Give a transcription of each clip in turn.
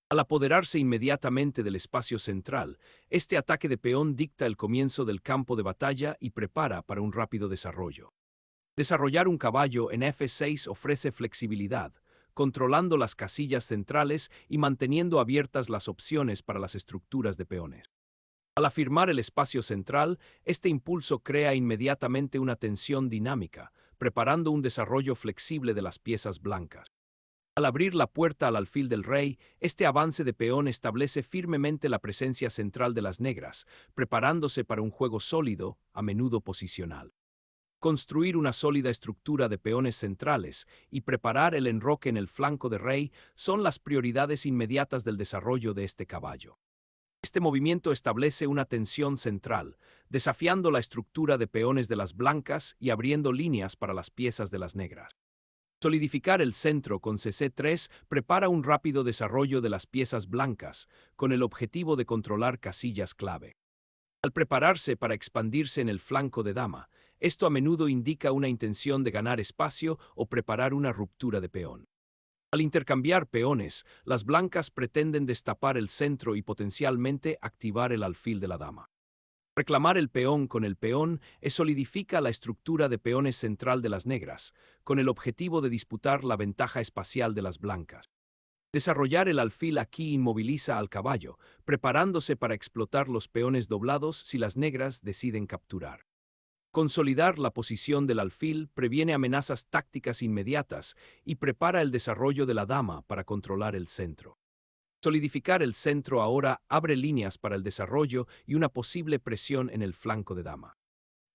Al apoderarse inmediatamente del espacio central, este ataque de peón dicta el comienzo del campo de batalla y prepara para un rápido desarrollo. Desarrollar un caballo en F6 ofrece flexibilidad, controlando las casillas centrales y manteniendo abiertas las opciones para las estructuras de peones. Al afirmar el espacio central, este impulso crea inmediatamente una tensión dinámica, preparando un desarrollo flexible de las piezas blancas. Al abrir la puerta al alfil del rey, este avance de peón establece firmemente la presencia central de las negras, preparándose para un juego sólido, a menudo posicional. Construir una sólida estructura de peones centrales y preparar el enroque en el flanco de rey son las prioridades inmediatas del desarrollo de este caballo. Este movimiento establece una tensión central, desafiando la estructura de peones de las blancas y abriendo líneas para las piezas de las negras. Solidificar el centro con CC3 prepara un rápido desarrollo de las piezas blancas, con el objetivo de controlar casillas clave. Al prepararse para expandirse en el flanco de dama, esto a menudo indica una intención de ganar espacio o preparar una ruptura de peón. Al intercambiar peones, las blancas pretenden destapar el centro y potencialmente activar el alfil de la dama. Reclamar el peón con el peón solidifica la estructura de peones central de las negras, con el objetivo de disputar la ventaja espacial de las blancas. Desarrollar el alfil aquí inmoviliza al caballo, preparándose para explotar los peones doblados si las negras deciden capturar. Consolidar la posición del alfil previene amenazas tácticas inmediatas y prepara el desarrollo de la dama para controlar el centro. Solidificar el centro ahora abre líneas para el desarrollo y una posible presión en el flanco de dama.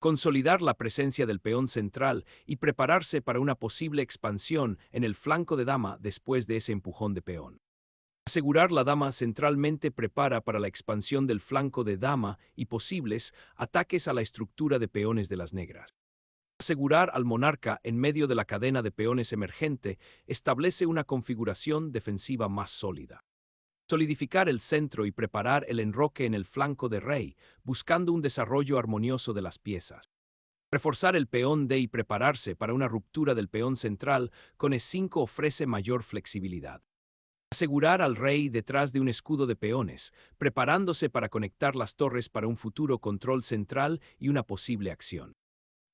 Consolidar la presencia del peón central y prepararse para una posible expansión en el flanco de dama después de ese empujón de peón. Asegurar la dama centralmente prepara para la expansión del flanco de dama y posibles ataques a la estructura de peones de las negras. Asegurar al monarca en medio de la cadena de peones emergente establece una configuración defensiva más sólida. Solidificar el centro y preparar el enroque en el flanco de rey, buscando un desarrollo armonioso de las piezas. Reforzar el peón D y prepararse para una ruptura del peón central con E5 ofrece mayor flexibilidad. Asegurar al rey detrás de un escudo de peones, preparándose para conectar las torres para un futuro control central y una posible acción.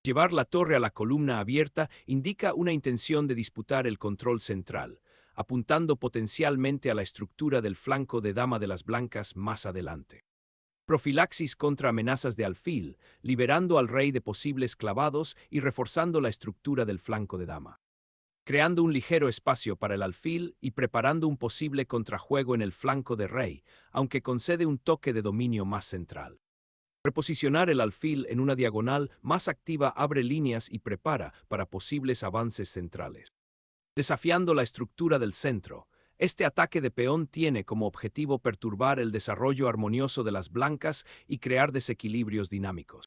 Llevar la torre a la columna abierta indica una intención de disputar el control central, apuntando potencialmente a la estructura del flanco de dama de las blancas más adelante. Profilaxis contra amenazas de alfil, liberando al rey de posibles clavados y reforzando la estructura del flanco de dama. Creando un ligero espacio para el alfil y preparando un posible contrajuego en el flanco de rey, aunque concede un toque de dominio más central. Reposicionar el alfil en una diagonal más activa abre líneas y prepara para posibles avances centrales. Desafiando la estructura del centro, este ataque de peón tiene como objetivo perturbar el desarrollo armonioso de las blancas y crear desequilibrios dinámicos.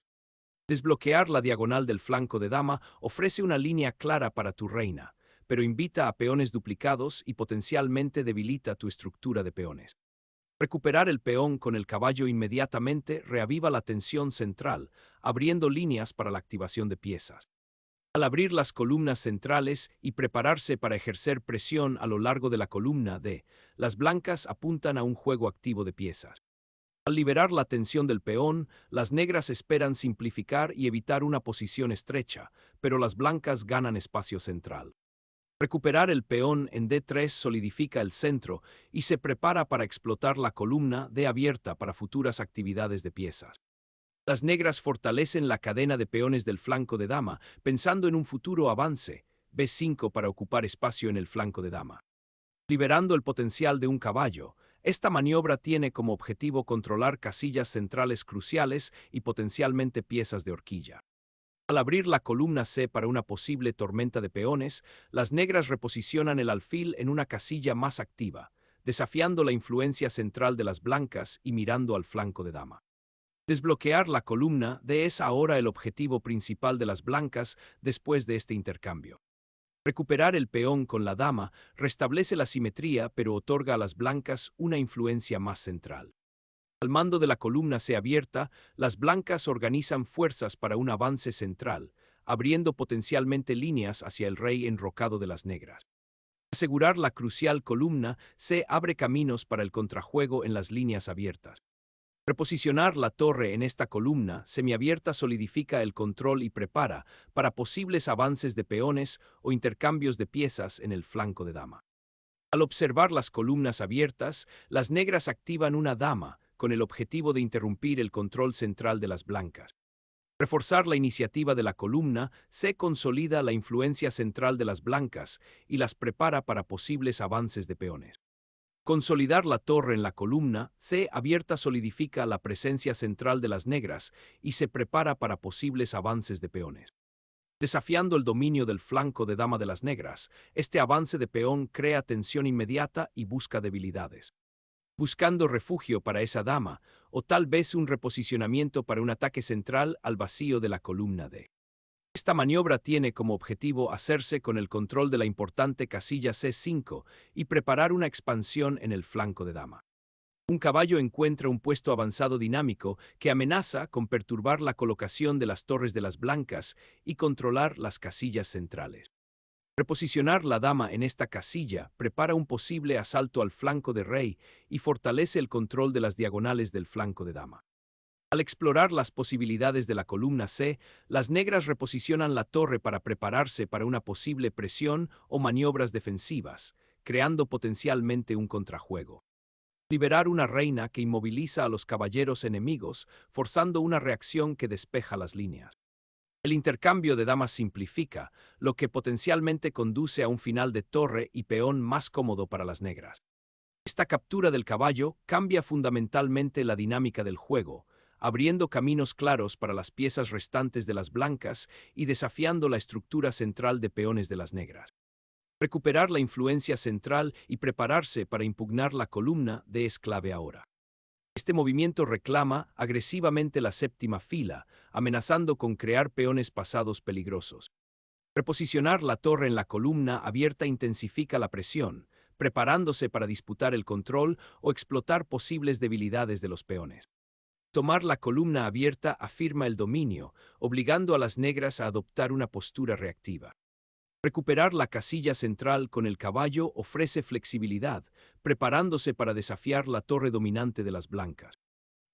Desbloquear la diagonal del flanco de dama ofrece una línea clara para tu reina, pero invita a peones duplicados y potencialmente debilita tu estructura de peones. Recuperar el peón con el caballo inmediatamente reaviva la tensión central, abriendo líneas para la activación de piezas. Al abrir las columnas centrales y prepararse para ejercer presión a lo largo de la columna D, las blancas apuntan a un juego activo de piezas. Al liberar la tensión del peón, las negras esperan simplificar y evitar una posición estrecha, pero las blancas ganan espacio central. Recuperar el peón en D3 solidifica el centro y se prepara para explotar la columna D abierta para futuras actividades de piezas. Las negras fortalecen la cadena de peones del flanco de dama, pensando en un futuro avance, B5 para ocupar espacio en el flanco de dama. Liberando el potencial de un caballo, esta maniobra tiene como objetivo controlar casillas centrales cruciales y potencialmente piezas de horquilla. Al abrir la columna C para una posible tormenta de peones, las negras reposicionan el alfil en una casilla más activa, desafiando la influencia central de las blancas y mirando al flanco de dama. Desbloquear la columna D es ahora el objetivo principal de las blancas después de este intercambio. Recuperar el peón con la dama restablece la simetría pero otorga a las blancas una influencia más central. Al mando de la columna C abierta, las blancas organizan fuerzas para un avance central, abriendo potencialmente líneas hacia el rey enrocado de las negras. Asegurar la crucial columna C abre caminos para el contrajuego en las líneas abiertas. Reposicionar la torre en esta columna semiabierta solidifica el control y prepara para posibles avances de peones o intercambios de piezas en el flanco de dama. Al observar las columnas abiertas, las negras activan una dama con el objetivo de interrumpir el control central de las blancas. Reforzar la iniciativa de la columna se consolida la influencia central de las blancas y las prepara para posibles avances de peones. Consolidar la torre en la columna C abierta solidifica la presencia central de las negras y se prepara para posibles avances de peones. Desafiando el dominio del flanco de dama de las negras, este avance de peón crea tensión inmediata y busca debilidades. Buscando refugio para esa dama, o tal vez un reposicionamiento para un ataque central al vacío de la columna D. Esta maniobra tiene como objetivo hacerse con el control de la importante casilla C5 y preparar una expansión en el flanco de dama. Un caballo encuentra un puesto avanzado dinámico que amenaza con perturbar la colocación de las torres de las blancas y controlar las casillas centrales. Reposicionar la dama en esta casilla prepara un posible asalto al flanco de rey y fortalece el control de las diagonales del flanco de dama. Al explorar las posibilidades de la columna C, las negras reposicionan la torre para prepararse para una posible presión o maniobras defensivas, creando potencialmente un contrajuego. Liberar una reina que inmoviliza a los caballeros enemigos, forzando una reacción que despeja las líneas. El intercambio de damas simplifica, lo que potencialmente conduce a un final de torre y peón más cómodo para las negras. Esta captura del caballo cambia fundamentalmente la dinámica del juego, abriendo caminos claros para las piezas restantes de las blancas y desafiando la estructura central de peones de las negras. Recuperar la influencia central y prepararse para impugnar la columna D es clave ahora. Este movimiento reclama agresivamente la séptima fila, amenazando con crear peones pasados peligrosos. Reposicionar la torre en la columna abierta intensifica la presión, preparándose para disputar el control o explotar posibles debilidades de los peones. Tomar la columna abierta afirma el dominio, obligando a las negras a adoptar una postura reactiva. Recuperar la casilla central con el caballo ofrece flexibilidad, preparándose para desafiar la torre dominante de las blancas.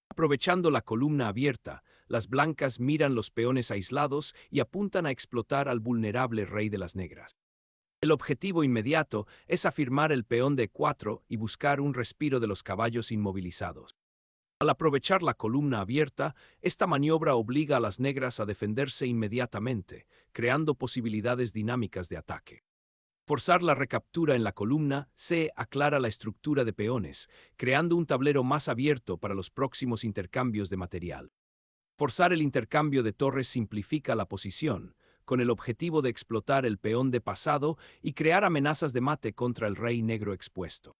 Aprovechando la columna abierta, las blancas miran los peones aislados y apuntan a explotar al vulnerable rey de las negras. El objetivo inmediato es afirmar el peón de 4 y buscar un respiro de los caballos inmovilizados. Al aprovechar la columna abierta, esta maniobra obliga a las negras a defenderse inmediatamente, creando posibilidades dinámicas de ataque. Forzar la recaptura en la columna C aclara la estructura de peones, creando un tablero más abierto para los próximos intercambios de material. Forzar el intercambio de torres simplifica la posición, con el objetivo de explotar el peón de pasado y crear amenazas de mate contra el rey negro expuesto.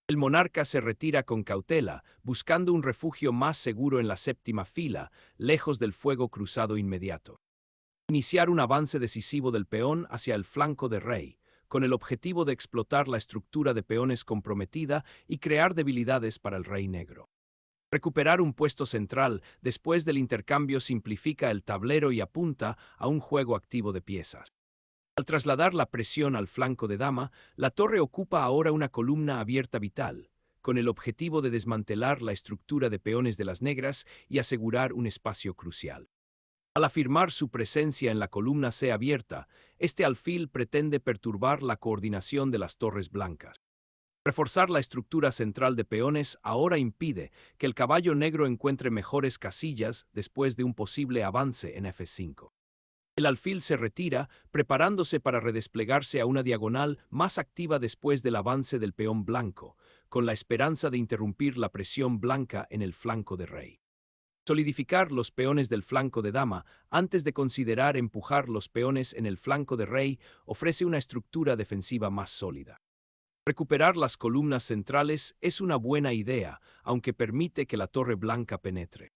El monarca se retira con cautela, buscando un refugio más seguro en la séptima fila, lejos del fuego cruzado inmediato. Iniciar un avance decisivo del peón hacia el flanco de rey, con el objetivo de explotar la estructura de peones comprometida y crear debilidades para el rey negro. Recuperar un puesto central después del intercambio simplifica el tablero y apunta a un juego activo de piezas. Al trasladar la presión al flanco de dama, la torre ocupa ahora una columna abierta vital, con el objetivo de desmantelar la estructura de peones de las negras y asegurar un espacio crucial. Al afirmar su presencia en la columna C abierta, este alfil pretende perturbar la coordinación de las torres blancas. Reforzar la estructura central de peones ahora impide que el caballo negro encuentre mejores casillas después de un posible avance en F5. El alfil se retira, preparándose para redesplegarse a una diagonal más activa después del avance del peón blanco, con la esperanza de interrumpir la presión blanca en el flanco de rey. Solidificar los peones del flanco de dama antes de considerar empujar los peones en el flanco de rey ofrece una estructura defensiva más sólida. Recuperar las columnas centrales es una buena idea, aunque permite que la torre blanca penetre.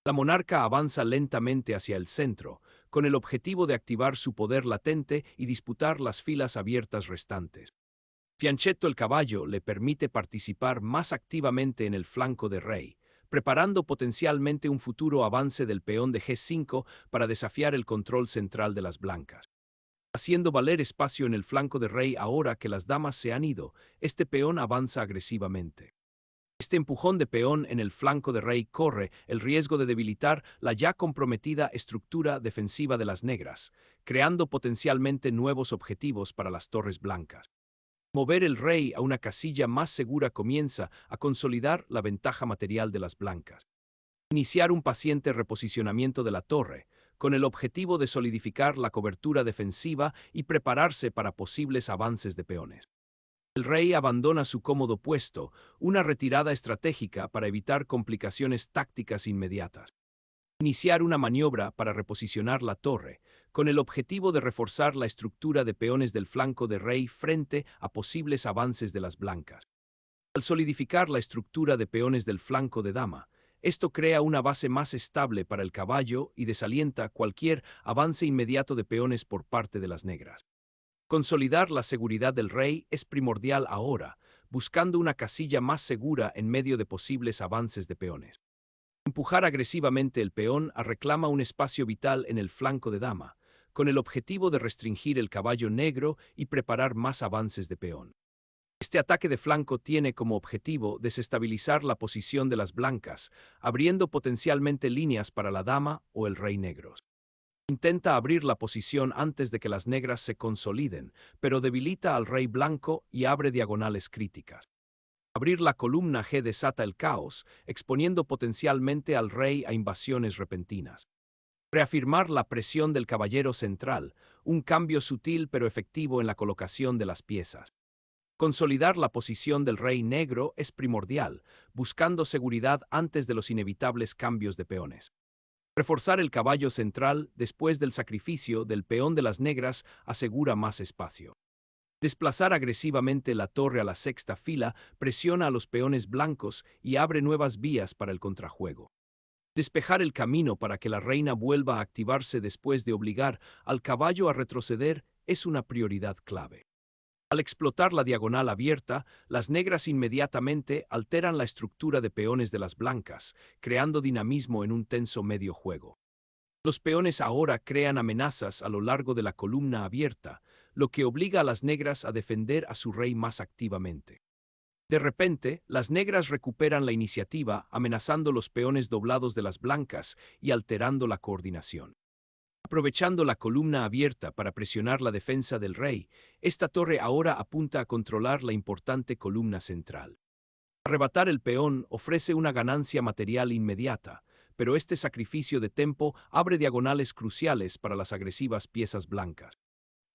La monarca avanza lentamente hacia el centro, con el objetivo de activar su poder latente y disputar las filas abiertas restantes. Fianchetto el caballo le permite participar más activamente en el flanco de rey, preparando potencialmente un futuro avance del peón de G5 para desafiar el control central de las blancas. Haciendo valer espacio en el flanco de rey ahora que las damas se han ido, este peón avanza agresivamente. Este empujón de peón en el flanco de rey corre el riesgo de debilitar la ya comprometida estructura defensiva de las negras, creando potencialmente nuevos objetivos para las torres blancas. Mover el rey a una casilla más segura comienza a consolidar la ventaja material de las blancas. Iniciar un paciente reposicionamiento de la torre, con el objetivo de solidificar la cobertura defensiva y prepararse para posibles avances de peones. El rey abandona su cómodo puesto, una retirada estratégica para evitar complicaciones tácticas inmediatas. Iniciar una maniobra para reposicionar la torre, con el objetivo de reforzar la estructura de peones del flanco de rey frente a posibles avances de las blancas. Al solidificar la estructura de peones del flanco de dama, esto crea una base más estable para el caballo y desalienta cualquier avance inmediato de peones por parte de las negras. Consolidar la seguridad del rey es primordial ahora, buscando una casilla más segura en medio de posibles avances de peones. Empujar agresivamente el peón reclama un espacio vital en el flanco de dama, con el objetivo de restringir el caballo negro y preparar más avances de peón. Este ataque de flanco tiene como objetivo desestabilizar la posición de las blancas, abriendo potencialmente líneas para la dama o el rey negros. Intenta abrir la posición antes de que las negras se consoliden, pero debilita al rey blanco y abre diagonales críticas. Abrir la columna G desata el caos, exponiendo potencialmente al rey a invasiones repentinas. Reafirmar la presión del caballero central, un cambio sutil pero efectivo en la colocación de las piezas. Consolidar la posición del rey negro es primordial, buscando seguridad antes de los inevitables cambios de peones. Reforzar el caballo central después del sacrificio del peón de las negras asegura más espacio. Desplazar agresivamente la torre a la sexta fila presiona a los peones blancos y abre nuevas vías para el contrajuego. Despejar el camino para que la reina vuelva a activarse después de obligar al caballo a retroceder es una prioridad clave. Al explotar la diagonal abierta, las negras inmediatamente alteran la estructura de peones de las blancas, creando dinamismo en un tenso medio juego. Los peones ahora crean amenazas a lo largo de la columna abierta, lo que obliga a las negras a defender a su rey más activamente. De repente, las negras recuperan la iniciativa, amenazando los peones doblados de las blancas y alterando la coordinación. Aprovechando la columna abierta para presionar la defensa del rey, esta torre ahora apunta a controlar la importante columna central. Arrebatar el peón ofrece una ganancia material inmediata, pero este sacrificio de tempo abre diagonales cruciales para las agresivas piezas blancas.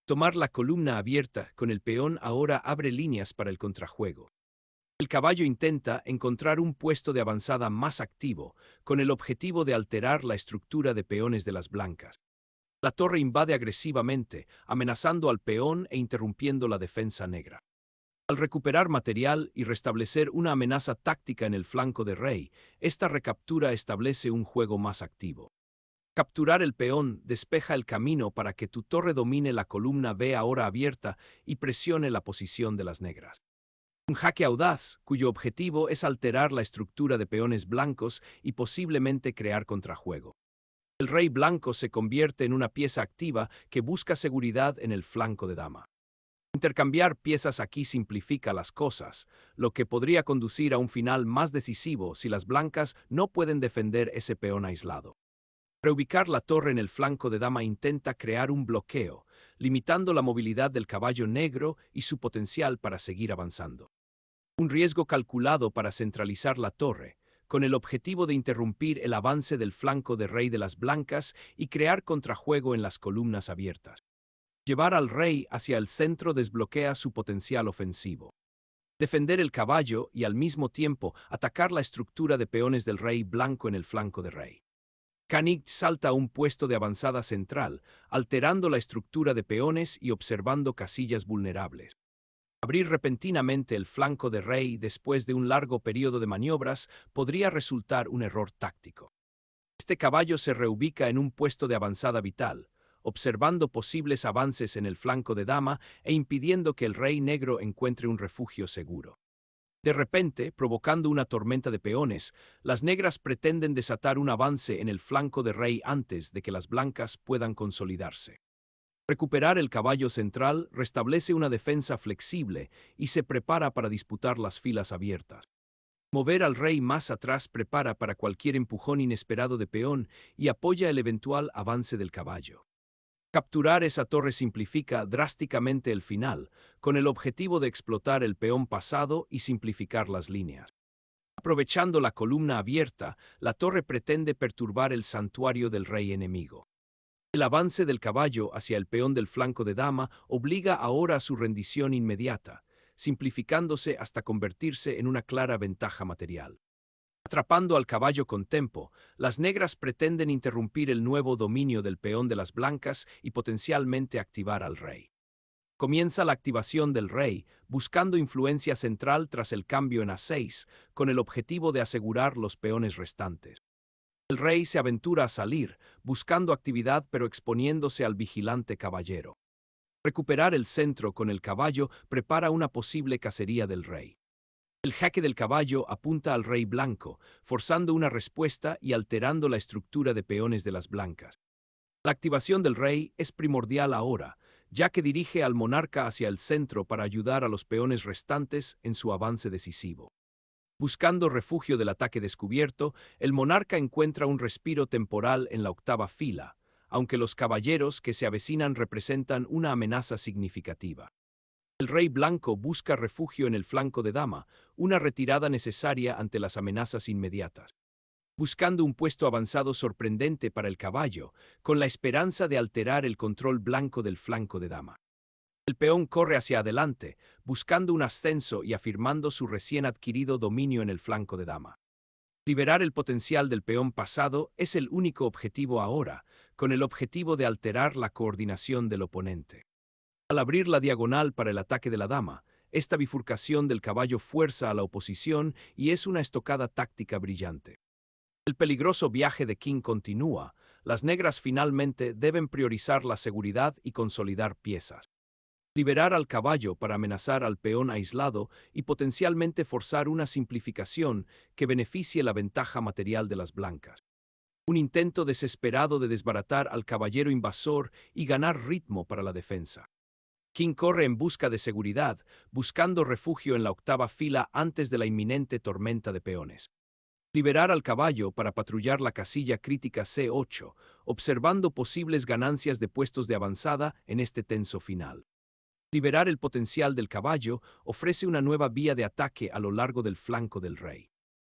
Tomar la columna abierta con el peón ahora abre líneas para el contrajuego. El caballo intenta encontrar un puesto de avanzada más activo, con el objetivo de alterar la estructura de peones de las blancas. La torre invade agresivamente, amenazando al peón e interrumpiendo la defensa negra. Al recuperar material y restablecer una amenaza táctica en el flanco de rey, esta recaptura establece un juego más activo. Capturar el peón despeja el camino para que tu torre domine la columna B ahora abierta y presione la posición de las negras. Un jaque audaz, cuyo objetivo es alterar la estructura de peones blancos y posiblemente crear contrajuego. El rey blanco se convierte en una pieza activa que busca seguridad en el flanco de dama. Intercambiar piezas aquí simplifica las cosas, lo que podría conducir a un final más decisivo si las blancas no pueden defender ese peón aislado. Reubicar la torre en el flanco de dama intenta crear un bloqueo, limitando la movilidad del caballo negro y su potencial para seguir avanzando. Un riesgo calculado para centralizar la torre, con el objetivo de interrumpir el avance del flanco de rey de las blancas y crear contrajuego en las columnas abiertas. Llevar al rey hacia el centro desbloquea su potencial ofensivo. Defender el caballo y al mismo tiempo atacar la estructura de peones del rey blanco en el flanco de rey. Koenig salta a un puesto de avanzada central, alterando la estructura de peones y observando casillas vulnerables. Abrir repentinamente el flanco de rey después de un largo periodo de maniobras podría resultar un error táctico. Este caballo se reubica en un puesto de avanzada vital, observando posibles avances en el flanco de dama e impidiendo que el rey negro encuentre un refugio seguro. De repente, provocando una tormenta de peones, las negras pretenden desatar un avance en el flanco de rey antes de que las blancas puedan consolidarse. Recuperar el caballo central restablece una defensa flexible y se prepara para disputar las filas abiertas. Mover al rey más atrás prepara para cualquier empujón inesperado de peón y apoya el eventual avance del caballo. Capturar esa torre simplifica drásticamente el final, con el objetivo de explotar el peón pasado y simplificar las líneas. Aprovechando la columna abierta, la torre pretende perturbar el santuario del rey enemigo. El avance del caballo hacia el peón del flanco de dama obliga ahora a su rendición inmediata, simplificándose hasta convertirse en una clara ventaja material. Atrapando al caballo con tempo, las negras pretenden interrumpir el nuevo dominio del peón de las blancas y potencialmente activar al rey. Comienza la activación del rey, buscando influencia central tras el cambio en A6, con el objetivo de asegurar los peones restantes. El rey se aventura a salir, buscando actividad pero exponiéndose al vigilante caballero. Recuperar el centro con el caballo prepara una posible cacería del rey. El jaque del caballo apunta al rey blanco, forzando una respuesta y alterando la estructura de peones de las blancas. La activación del rey es primordial ahora, ya que dirige al monarca hacia el centro para ayudar a los peones restantes en su avance decisivo. Buscando refugio del ataque descubierto, el monarca encuentra un respiro temporal en la octava fila, aunque los caballeros que se avecinan representan una amenaza significativa. El rey blanco busca refugio en el flanco de dama, una retirada necesaria ante las amenazas inmediatas. Buscando un puesto avanzado sorprendente para el caballo, con la esperanza de alterar el control blanco del flanco de dama. El peón corre hacia adelante, buscando un ascenso y afirmando su recién adquirido dominio en el flanco de dama. Liberar el potencial del peón pasado es el único objetivo ahora, con el objetivo de alterar la coordinación del oponente. Al abrir la diagonal para el ataque de la dama, esta bifurcación del caballo fuerza a la oposición y es una estocada táctica brillante. El peligroso viaje de King continúa, las negras finalmente deben priorizar la seguridad y consolidar piezas. Liberar al caballo para amenazar al peón aislado y potencialmente forzar una simplificación que beneficie la ventaja material de las blancas. Un intento desesperado de desbaratar al caballero invasor y ganar ritmo para la defensa. King corre en busca de seguridad, buscando refugio en la octava fila antes de la inminente tormenta de peones. Liberar al caballo para patrullar la casilla crítica C8, observando posibles ganancias de puestos de avanzada en este tenso final. Liberar el potencial del caballo ofrece una nueva vía de ataque a lo largo del flanco del rey.